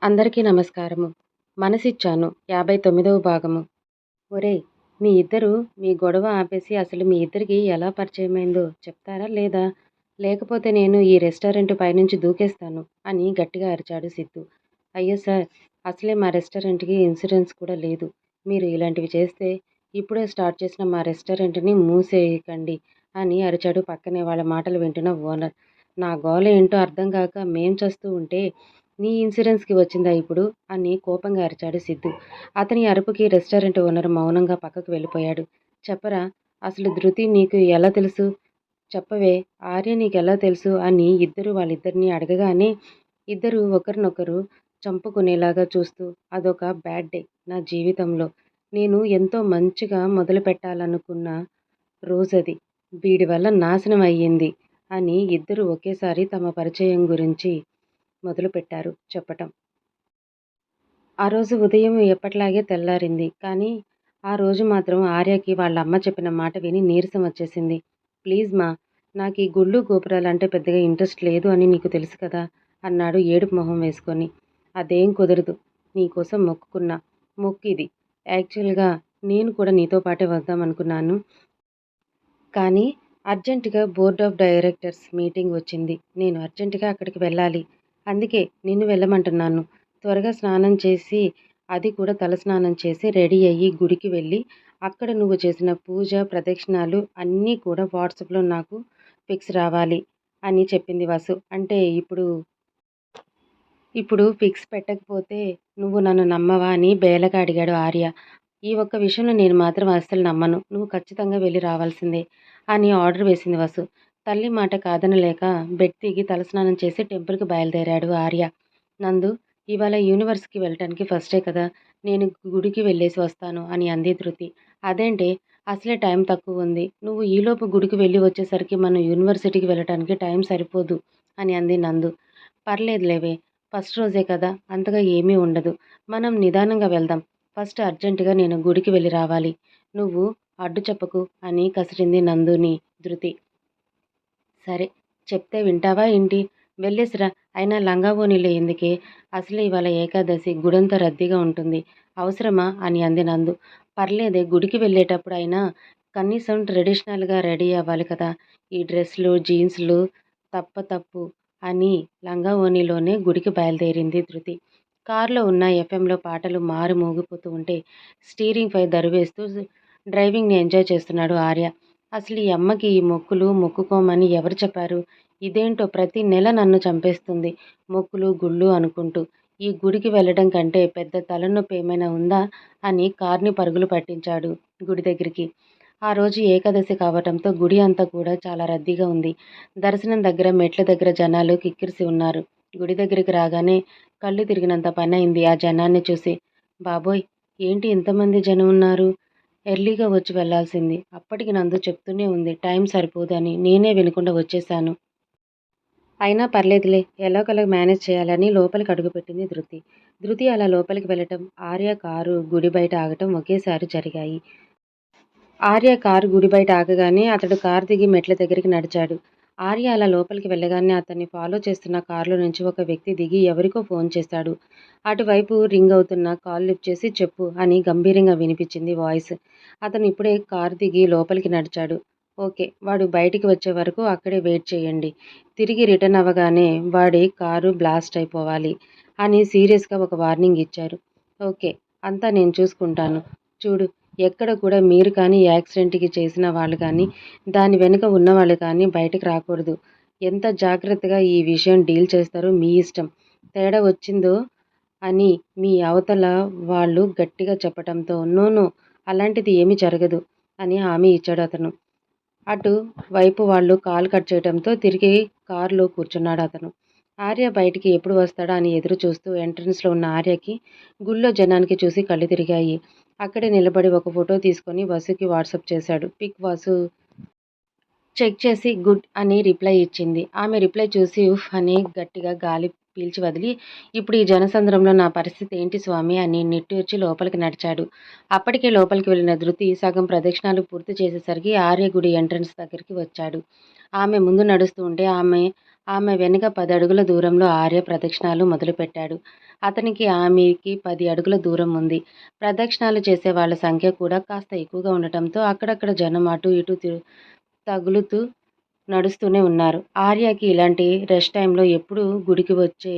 అందరికీ నమస్కారము. మనసిచ్చాను 59వ భాగము. ఒరేయ్! మీ ఇద్దరు మీ గొడవ ఆపేసి అసలు మీ ఇద్దరికీ ఎలా పరిచయమైందో చెప్తారా లేదా? లేకపోతే నేను ఈ రెస్టారెంట్ పైనుంచి దూకేస్తాను అని గట్టిగా అరిచాడు సిద్ధు. అయ్యో సార్! అసలే మా రెస్టారెంట్‌కి ఇన్సూరెన్స్ కూడా లేదు. మీరు ఇలాంటివి చేస్తే ఇప్పుడే స్టార్ట్ చేసిన మా రెస్టారెంట్‌ని మూసేయకండి అని అరిచాడు పక్కనే వాళ్ళ మాటలు వింటున్న ఓనర్. నా గోల ఏంటో అర్థం కాక మేం చస్తూ ఉంటే నీ ఇన్సూరెన్స్‌కి వచ్చిందా ఇప్పుడు? అని కోపంగా అరిచాడు సిద్ధు. అతని అరుపుకి రెస్టారెంట్ ఓనర్ మౌనంగా పక్కకు వెళ్ళిపోయాడు. చెప్పరా? అసలు ధృతి నీకు ఎలా తెలుసు? చెప్పవే! ఆర్య నీకెలా తెలుసు? అని వాళ్ళిద్దరిని అడగగానే ఇద్దరూ ఒకరినొకరు చంపుకునేలాగా చూస్తూ అదొక బ్యాడ్ డే నా జీవితంలో. నేను ఎంతో మంచిగా మొదలుపెట్టాలనుకున్న రోజది. వీడి వల్ల నాశనం అయ్యింది అని ఇద్దరూ ఒకేసారి తమ పరిచయం గురించి మొదలుపెట్టారు చెప్పటం. ఆ రోజు ఉదయం ఎప్పటిలాగే తెల్లారింది. కానీ ఆ రోజు మాత్రం ఆర్యకి వాళ్ళ అమ్మ చెప్పిన మాట విని నీరసం వచ్చేసింది. ప్లీజ్ మా, నాకీ గుళ్ళు గోపురాలంటే పెద్దగా ఇంట్రెస్ట్ లేదు అని నీకు తెలుసు కదా అన్నాడు ఏడుపు మొహం వేసుకొని. అదేం కుదరదు. నీకోసం మొక్కుకున్నా. మొక్కిది. యాక్చువల్‌గా నేను కూడా నీతో పాటే వద్దామనుకున్నాను. కానీ అర్జెంటుగా బోర్డ్ ఆఫ్ డైరెక్టర్స్ మీటింగ్ వచ్చింది. నేను అర్జెంటుగా అక్కడికి వెళ్ళాలి. అందుకే నిన్ను వెళ్ళమంటున్నాను. త్వరగా స్నానం చేసి, అది కూడా తలస్నానం చేసి రెడీ అయ్యి గుడికి వెళ్ళి, అక్కడ నువ్వు చేసిన పూజ, ప్రదక్షిణాలు అన్నీ కూడా వాట్సాప్‌లో నాకు పిక్స్ రావాలి అని చెప్పింది వసు. అంటే ఇప్పుడు పిక్స్ పెట్టకపోతే నువ్వు నన్ను నమ్మవా అని బేలగా అడిగాడు ఆర్య. ఈ ఒక్క విషయంలో నేను మాత్రం అస్సలు నమ్మను. నువ్వు ఖచ్చితంగా వెళ్ళి రావాల్సిందే అని ఆర్డర్ వేసింది వసు. తల్లి మాట కాదనలేక బెడ్ దిగి తలస్నానం చేసి టెంపుల్‌కి బయలుదేరాడు ఆర్య. నందు, ఇవాళ యూనివర్స్‌కి వెళ్ళటానికి ఫస్ట్ డే కదా! నేను గుడికి వెళ్ళేసి వస్తాను అని అంది ధృతి. అదేంటే అసలే టైం తక్కువుంది. నువ్వు ఈలోపు గుడికి వెళ్ళి వచ్చేసరికి మనం యూనివర్సిటీకి వెళ్ళటానికి టైం సరిపోదు అని అంది నందు. పర్లేదులేవే, ఫస్ట్ రోజే కదా! అంతగా ఏమీ ఉండదు. మనం నిదానంగా వెళ్దాం. ఫస్ట్ అర్జెంటుగా నేను గుడికి వెళ్ళి రావాలి. నువ్వు అడ్డు చెప్పకు అని కసిరింది నందుని ధృతి. సరే, చెప్తే వింటావా ఏంటి? వెళ్ళేసిరా. అయినా లంగా ఓణీలో ఎందుకే? అసలే ఇవాళ ఏకాదశి గుడంతా రద్దీగా ఉంటుంది. అవసరమా అని అంది నందు. పర్లేదే, గుడికి వెళ్ళేటప్పుడు అయినా కనీసం ట్రెడిషనల్‌గా రెడీ అవ్వాలి కదా! ఈ డ్రెస్‌లు, జీన్స్‌లు తప్పు అని లంగా ఓణీలోనే గుడికి బయలుదేరింది ధృతి. కారులో ఉన్న ఎఫ్ఎంలో పాటలు మారు మోగిపోతూ ఉంటే స్టీరింగ్‌పై దరువేస్తూ డ్రైవింగ్‌ని ఎంజాయ్ చేస్తున్నాడు ఆర్య. అసలు ఈ అమ్మకి ఈ మొక్కులు మొక్కుకోమని ఎవరు చెప్పారు? ఇదేంటో ప్రతి నెల నన్ను చంపేస్తుంది. మొక్కులు, గుళ్ళు అనుకుంటూ. ఈ గుడికి వెళ్ళడం కంటే పెద్ద తలనొప్పి ఏమైనా ఉందా? అని కార్‌ని పరుగులు పట్టించాడు గుడి దగ్గరికి. ఆ రోజు ఏకాదశి కావటంతో గుడి అంతా కూడా చాలా రద్దీగా ఉంది. దర్శనం దగ్గర, మెట్ల దగ్గర జనాలు కిక్కిరిసి ఉన్నారు. గుడి దగ్గరికి రాగానే కళ్ళు తిరిగినంత పనయింది ఆ జనాన్ని చూసి. బాబోయ్! ఏంటి ఇంతమంది జనం ఉన్నారు? ఎర్లీగా వచ్చి వెళ్ళాల్సింది. అప్పటికి నందు చెప్తూనే ఉంది టైం సరిపోదు అని. నేనే వినకుండా వచ్చేశాను. అయినా పర్లేదులే, ఎలాగోలా మేనేజ్ చేయాలని లోపలికి అడుగుపెట్టింది ధృతి. ధృతి అలా లోపలికి వెళ్ళటం, ఆర్య కారు గుడి బయట ఆగటం ఒకేసారి జరిగాయి. ఆర్య కారు గుడి బయట ఆగగానే అతడు కారు దిగి మెట్ల దగ్గరికి నడిచాడు. ఆర్య అలా లోపలికి వెళ్ళగానే అతన్ని ఫాలో చేస్తున్న కారులో నుంచి ఒక వ్యక్తి దిగి ఎవరికో ఫోన్ చేశాడు. అటువైపు రింగ్ అవుతున్న కాల్ లిఫ్ట్ చేసి చెప్పు అని గంభీరంగా వినిపించింది వాయిస్. అతను ఇప్పుడే కారు దిగి లోపలికి నడిచాడు. ఓకే, వాడు బయటికి వచ్చే వరకు అక్కడే వెయిట్ చేయండి. తిరిగి రిటర్న్ అవ్వగానే వాడి కారు బ్లాస్ట్ అయిపోవాలి అని సీరియస్గా ఒక వార్నింగ్ ఇచ్చారు. ఓకే, అంతా నేను చూసుకుంటాను. చూడు, ఎక్కడ కూడా మీరు కానీ యాక్సిడెంట్‌కి చేసిన వాళ్ళు కానీ, దాని వెనుక ఉన్నవాళ్ళు కానీ బయటకు రాకూడదు. ఎంత జాగ్రత్తగా ఈ విషయం డీల్ చేస్తారో మీ ఇష్టం. తేడా వచ్చిందో అని మీ అవతల వాళ్ళు గట్టిగా చెప్పటంతో నో నో, అలాంటిది ఏమీ జరగదు అని హామీ ఇచ్చాడు అతను. అటు వైపు వాళ్ళు కాల్ కట్ చేయడంతో తిరిగి కారులో కూర్చున్నాడు అతను. ఆర్య బయటికి ఎప్పుడు వస్తాడా అని ఎదురు చూస్తూ ఎంట్రన్స్‌లో ఉన్న ఆర్యకి గుళ్ళో జనానికి చూసి కళ్ళు తిరిగాయి. అక్కడే నిలబడి ఒక ఫోటో తీసుకొని వసుకి వాట్సాప్ చేశాడు. పిక్ వసు చెక్ చేసి గుడ్ అని రిప్లై ఇచ్చింది. ఆమె రిప్లై చూసి ఉఫ్ అని గట్టిగా గాలి పీల్చి వదిలి, ఇప్పుడు ఈ జనసంద్రంలో నా పరిస్థితి ఏంటి స్వామి అని నిట్టూర్చి లోపలికి నడిచాడు. అప్పటికే లోపలికి వెళ్ళిన ధృతి సగం ప్రదక్షిణాలు పూర్తి చేసేసరికి ఆర్య గుడి ఎంట్రన్స్ దగ్గరికి వచ్చాడు. ఆమె ముందు నడుస్తూ ఉంటే ఆమె ఆమె వెనుక 10 అడుగుల దూరంలో ఆర్య ప్రదక్షిణాలు మొదలుపెట్టాడు. అతనికి ఆమెకి 10 అడుగుల దూరం ఉంది. ప్రదక్షిణాలు చేసే వాళ్ళ సంఖ్య కూడా కాస్త ఎక్కువగా ఉండటంతో అక్కడక్కడ జనం అటూ ఇటూ తగులుతూ నడుస్తూనే ఉన్నారు. ఆర్యకి ఇలాంటి రష్ టైంలో ఎప్పుడూ గుడికి వచ్చే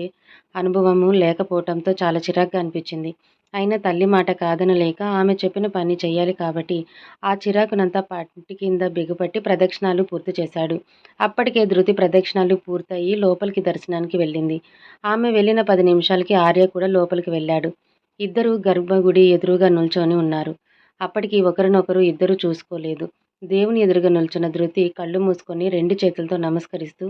అనుభవము లేకపోవటంతో చాలా చిరాగ్గా అనిపించింది. అయినా తల్లి మాట కాదనలేక ఆమె చెప్పిన పని చెయ్యాలి కాబట్టి ఆ చిరాకునంతా పంటి కింద బిగపట్టి ప్రదక్షిణాలు పూర్తి చేశాడు. అప్పటికే ధృతి ప్రదక్షిణాలు పూర్తయి లోపలికి దర్శనానికి వెళ్ళింది. ఆమె వెళ్ళిన 10 నిమిషాలకి ఆర్య కూడా లోపలికి వెళ్ళాడు. ఇద్దరూ గర్భగుడి ఎదురుగా నిల్చొని ఉన్నారు. అప్పటికి ఒకరినొకరు ఇద్దరూ చూసుకోలేదు. దేవుని ఎదురుగా నిల్చున్న ధృతి కళ్ళు మూసుకొని 2 చేతులతో నమస్కరిస్తూ,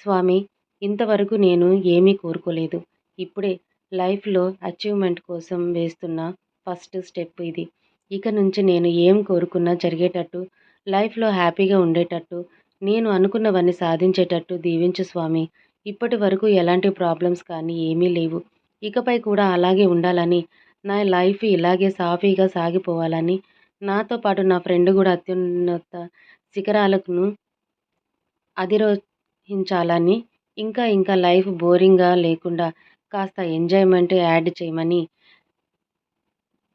స్వామి, ఇంతవరకు నేను ఏమీ కోరుకోలేదు. ఇప్పుడే లైఫ్‌లో అచీవ్‌మెంట్ కోసం వేస్తున్న ఫస్ట్ స్టెప్ ఇది. ఇక నుంచి నేను ఏం కోరుకున్నా జరిగేటట్టు, లైఫ్‌లో హ్యాపీగా ఉండేటట్టు, నేను అనుకున్నవన్నీ సాధించేటట్టు దీవించు స్వామి. ఇప్పటి వరకు ఎలాంటి ప్రాబ్లమ్స్ కానీ ఏమీ లేవు. ఇకపై కూడా అలాగే ఉండాలని, నా లైఫ్ ఇలాగే సాఫీగా సాగిపోవాలని, నాతో పాటు నా ఫ్రెండ్ కూడా అత్యున్నత శిఖరాలను అధిరోహించాలని, ఇంకా ఇంకా లైఫ్ బోరింగ్‌గా లేకుండా కాస్త ఎంజాయ్‌మెంట్ యాడ్ చేయమని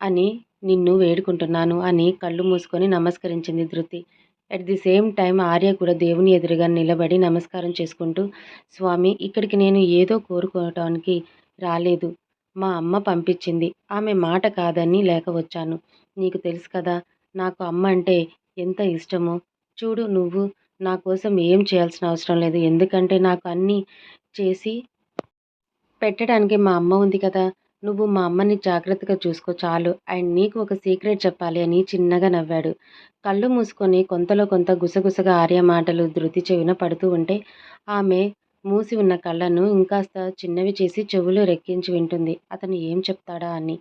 అని నిన్ను వేడుకుంటున్నాను అని కళ్ళు మూసుకొని నమస్కరించింది ధృతి. At the same time Arya కూడా దేవుని ఎదురుగా నిలబడి నమస్కారం చేసుకుంటూ, స్వామి, ఇక్కడికి నేను ఏదో కోరుకోవటానికి రాలేదు. మా అమ్మ పంపించింది. ఆమె మాట కాదని లేక వచ్చాను. నీకు తెలుసు కదా, నాకు అమ్మ అంటే ఎంత ఇష్టమో. చూడు, నువ్వు నా కోసం ఏం చేయాల్సిన అవసరం లేదు. ఎందుకంటే నాకు అన్నీ చేసి పెట్టడానికి మా అమ్మ ఉంది కదా! నువ్వు మా అమ్మని జాగ్రత్తగా చూసుకో చాలు. అండ్ నీకు ఒక సీక్రెట్ చెప్పాలి అని చిన్నగా నవ్వాడు. కళ్ళు మూసుకొని కొంతలో కొంత గుసగుసగా ఆర్య మాటలు ధృతి చెవిన పడుతూ ఉంటే ఆమె మూసి ఉన్న కళ్ళను ఇంకాస్త చిన్నవి చేసి చెవులు రెక్కించి వింటుంది. అతను ఏం చెప్తాడా అని.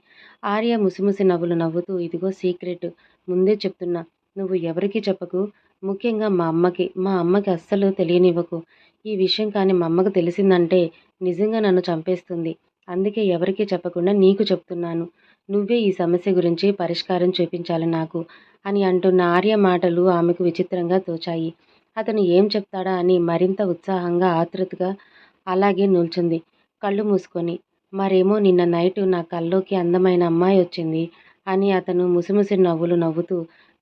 ఆర్య ముసిముసి నవ్వులు నవ్వుతూ, ఇదిగో సీక్రెట్, ముందే చెప్తున్నా. నువ్వు ఎవరికీ చెప్పకు. ముఖ్యంగా మా అమ్మకి అస్సలు తెలియనివ్వకు. ఈ విషయం కానీ మా అమ్మకు తెలిసిందంటే నిజంగా నన్ను చంపేస్తుంది. అందుకే ఎవరికీ చెప్పకుండా నీకు చెప్తున్నాను. నువ్వే ఈ సమస్య గురించి పరిష్కారం చూపించాలి నాకు అని అంటున్న ఆర్య మాటలు ఆమెకు విచిత్రంగా తోచాయి. అతను ఏం చెప్తాడా అని మరింత ఉత్సాహంగా, ఆతృతగా అలాగే నిల్చుంది కళ్ళు మూసుకొని. మరేమో నిన్న నైటు నా కల్లోకి అందమైన అమ్మాయి వచ్చింది అని అతను ముసిముసి నవ్వులు నవ్వుతూ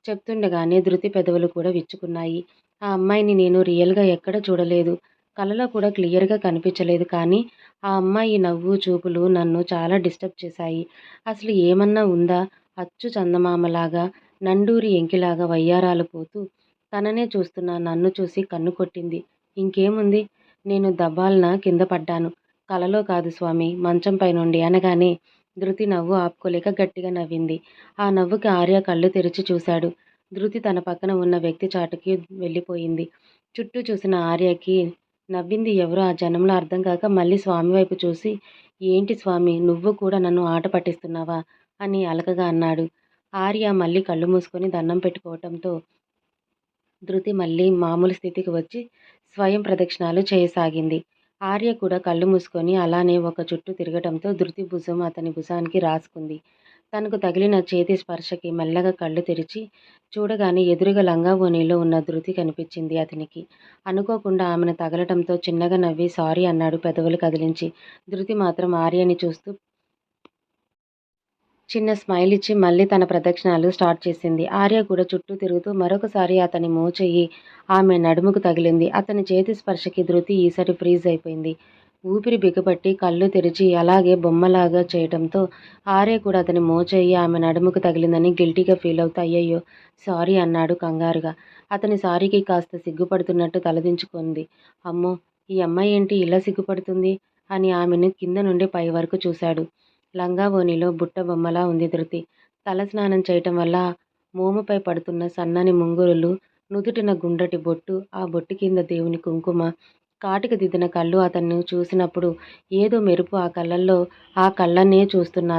చెప్తుండగానే ధృతి పెదవులు కూడా విచ్చుకున్నాయి. ఆ అమ్మాయిని నేను రియల్‌గా ఎక్కడ చూడలేదు. కలలో కూడా క్లియర్‌గా కనిపించలేదు. కానీ ఆ అమ్మాయి నవ్వు, చూపులు నన్ను చాలా డిస్టర్బ్ చేశాయి. అసలు ఏమన్నా ఉందా? అచ్చు చందమామలాగా, నండూరి ఎంకిలాగా వయ్యారాలు పోతూ తననే చూస్తున్న నన్ను చూసి కన్ను కొట్టింది. ఇంకేముంది? నేను దబాల్న కింద పడ్డాను. కలలో కాదు స్వామి, మంచంపై నుండి అనగానే ధృతి నవ్వు ఆపుకోలేక గట్టిగా నవ్వింది. ఆ నవ్వుకి ఆర్య కళ్ళు తెరిచి చూశాడు. ధృతి తన పక్కన ఉన్న వ్యక్తి చాటుకి వెళ్ళిపోయింది. చుట్టూ చూసిన ఆర్యకి నవ్వింది ఎవరో ఆ జనంలో అర్థం కాక మళ్ళీ స్వామి వైపు చూసి, ఏంటి స్వామి, నువ్వు కూడా నన్ను ఆట పట్టిస్తున్నావా అని అలకగా అన్నాడు. ఆర్య మళ్ళీ కళ్ళు మూసుకొని దండం పెట్టుకోవటంతో ధృతి మళ్ళీ మామూలు స్థితికి వచ్చి స్వయం ప్రదక్షిణాలు చేయసాగింది. ఆర్య కూడా కళ్ళు మూసుకొని అలానే ఒక చుట్టూ తిరగటంతో ధృతి భుజం అతని భుజానికి రాసుకుంది. తనకు తగిలిన చేతి స్పర్శకి మెల్లగా కళ్ళు తెరిచి చూడగానే ఎదురుగా లంగావోణీలో ఉన్న ధృతి కనిపించింది అతనికి. అనుకోకుండా ఆమెను తగలటంతో చిన్నగా నవ్వి సారీ అన్నాడు పెదవులు కదిలించి. ధృతి మాత్రం ఆర్యని చూస్తూ చిన్న స్మైల్ ఇచ్చి మళ్ళీ తన ప్రదక్షిణాలు స్టార్ట్ చేసింది. ఆర్య కూడా చుట్టూ తిరుగుతూ మరొకసారి అతని మోచెయ్యి ఆమె నడుముకు తగిలింది. అతని చేతి స్పర్శకి ధృతి ఈసారి ఫ్రీజ్ అయిపోయింది. ఊపిరి బిగపట్టి కళ్ళు తెరిచి అలాగే బొమ్మలాగా చేయటంతో ఆర్య కూడా అతని మోచెయ్యి ఆమె నడుముకు తగిలిందని గిల్టీగా ఫీల్ అవుతూ అయ్యయ్యో సారీ అన్నాడు కంగారుగా. అతని సారీకి కాస్త సిగ్గుపడుతున్నట్టు తలదించుకుంది. అమ్మో, ఈ అమ్మాయి ఏంటి ఇలా సిగ్గుపడుతుంది అని ఆమెను కింద నుండి పై వరకు చూశాడు. లంగావోణిలో బుట్ట బొమ్మలా ఉంది ధృతి. తలస్నానం చేయటం వల్ల మోముపై పడుతున్న సన్నని ముంగురులు, నుదుటిన గుండ్రటి బొట్టు, ఆ బొట్టు కింద దేవుని కుంకుమ, కాటుక దిద్దిన కళ్ళు అతన్ని చూసినప్పుడు ఏదో మెరుపు ఆ కళ్ళల్లో, ఆ కళ్ళనే చూస్తున్న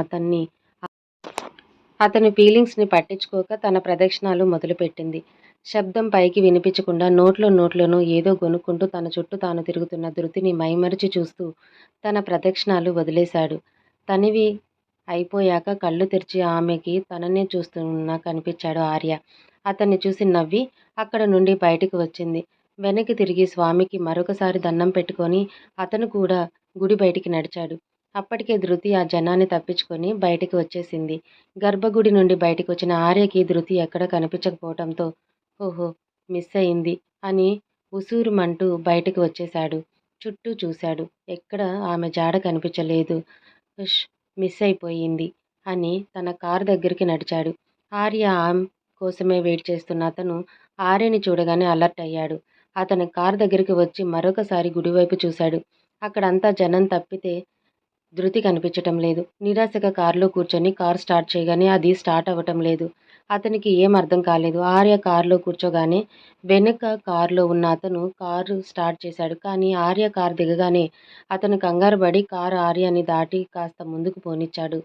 అతని ఫీలింగ్స్ని పట్టించుకోక తన ప్రదక్షిణాలు మొదలుపెట్టింది. శబ్దం పైకి వినిపించకుండా నోట్లోనూ ఏదో గొనుక్కుంటూ తన చుట్టూ తాను తిరుగుతున్న ధృతిని మైమరిచి చూస్తూ తన ప్రదక్షిణాలు వదిలేశాడు. తనివి అయిపోయాక కళ్ళు తెరిచి ఆమెకి తననే చూస్తున్నా కనిపించాడు ఆర్య. అతన్ని చూసి నవ్వి అక్కడ నుండి బయటికి వచ్చింది. వెనక్కి తిరిగి స్వామికి మరొకసారి దండం పెట్టుకొని అతను కూడా గుడి బయటికి నడిచాడు. అప్పటికే ధృతి ఆ జనాన్ని తప్పించుకొని బయటికి వచ్చేసింది. గర్భగుడి నుండి బయటికొచ్చిన ఆర్యకి ధృతి ఎక్కడా కనిపించకపోవటంతో ఓహో! మిస్ అయింది అని ఉసూరుమంటూ బయటికి వచ్చేశాడు. చుట్టూ చూశాడు. ఎక్కడా ఆమె జాడ కనిపించలేదు. ఉష్! మిస్ అయిపోయింది అని తన కారు దగ్గరికి నడిచాడు. ఆర్య కోసమే వెయిట్ చేస్తున్న అతను ఆర్యని చూడగానే అలర్ట్ అయ్యాడు. అతని కారు దగ్గరికి వచ్చి మరొకసారి గుడివైపు చూశాడు. అక్కడంతా జనం తప్పితే ధృతి కనిపించటం లేదు. నిరాశగా కారులో కూర్చొని కారు స్టార్ట్ చేయగానే అది స్టార్ట్ అవ్వటం లేదు. అతనికి ఏం అర్థం కాలేదు. ఆర్య కారులో కూర్చోగానే వెనుక కారులో ఉన్న అతను కారు స్టార్ట్ చేశాడు. కానీ ఆర్య కారు దిగగానే అతను కంగారు పడి కారు ఆర్యని దాటి కాస్త ముందుకు పోనిచ్చాడు.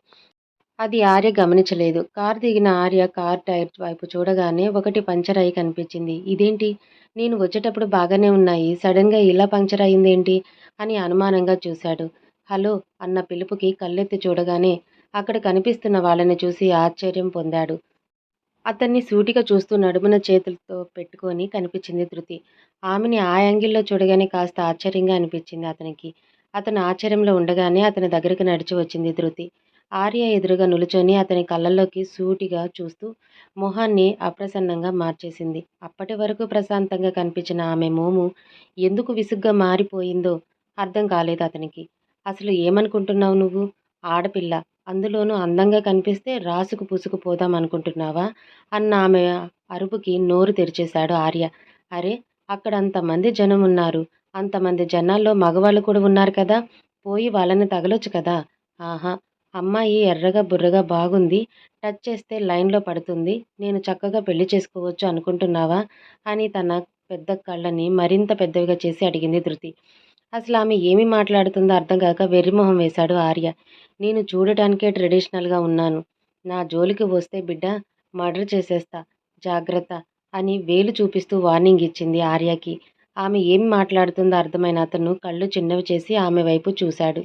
అది ఆర్య గమనించలేదు. కారు దిగిన ఆర్య కారు టైర్ వైపు చూడగానే ఒకటి పంక్చర్ అయి కనిపించింది. ఇదేంటి? నేను వచ్చేటప్పుడు బాగానే ఉన్నాయి. సడన్‌గా ఇలా పంక్చర్ అయిందేంటి? అని అనుమానంగా చూశాడు. హలో! అన్న పిలుపుకి కళ్ళెత్తి చూడగానే అక్కడ కనిపిస్తున్న వాళ్ళని చూసి ఆశ్చర్యం పొందాడు. అతన్ని సూటిగా చూస్తూ నడుమున చేతులతో పెట్టుకొని కనిపించింది ధృతి. ఆమెని ఆ యాంగిల్‌లో చూడగానే కాస్త ఆశ్చర్యంగా అనిపించింది అతనికి. అతను ఆశ్చర్యంలో ఉండగానే అతని దగ్గరికి నడిచి వచ్చింది ధృతి. ఆర్య ఎదురుగా నిలుచొని అతని కళ్ళల్లోకి సూటిగా చూస్తూ మొహాన్ని అప్రసన్నంగా మార్చేసింది. అప్పటి వరకు ప్రశాంతంగా కనిపించిన ఆమె మోము ఎందుకు విసుగ్గా మారిపోయిందో అర్థం కాలేదు అతనికి. అసలు ఏమనుకుంటున్నావు నువ్వు? ఆడపిల్ల. అందులోనూ అందంగా కనిపిస్తే రాసుకు పూసుకుపోదాం అనుకుంటున్నావా? అన్న ఆమె అరుపుకి నోరు తెరిచేశాడు ఆర్య. అరె! అక్కడ అంతమంది జనమున్నారు. అంతమంది జనాల్లో మగవాళ్ళు కూడా ఉన్నారు కదా! పోయి వాళ్ళని తగలొచ్చు కదా! ఆహా! అమ్మాయి ఎర్రగా బుర్రగా బాగుంది. టచ్ చేస్తే లైన్‌లో పడుతుంది. నేను చక్కగా పెళ్లి చేసుకోవచ్చు అనుకుంటున్నావా? అని తన పెద్ద కళ్ళని మరింత పెద్దవిగా చేసి అడిగింది ధృతి. అసలామె ఏమి మాట్లాడుతుందో అర్థం కాక వెర్రిమొహం వేశాడు ఆర్య. నేను చూడటానికే ట్రెడిషనల్‌గా ఉన్నాను. నా జోలికి వస్తే బిడ్డ మర్డర్ చేసేస్తా. జాగ్రత్త అని వేలు చూపిస్తూ వార్నింగ్ ఇచ్చింది ఆర్యకి. ఆమె ఏం మాట్లాడుతుందో అర్థమైన అతను కళ్ళు చిన్నవి చేసి ఆమె వైపు చూశాడు.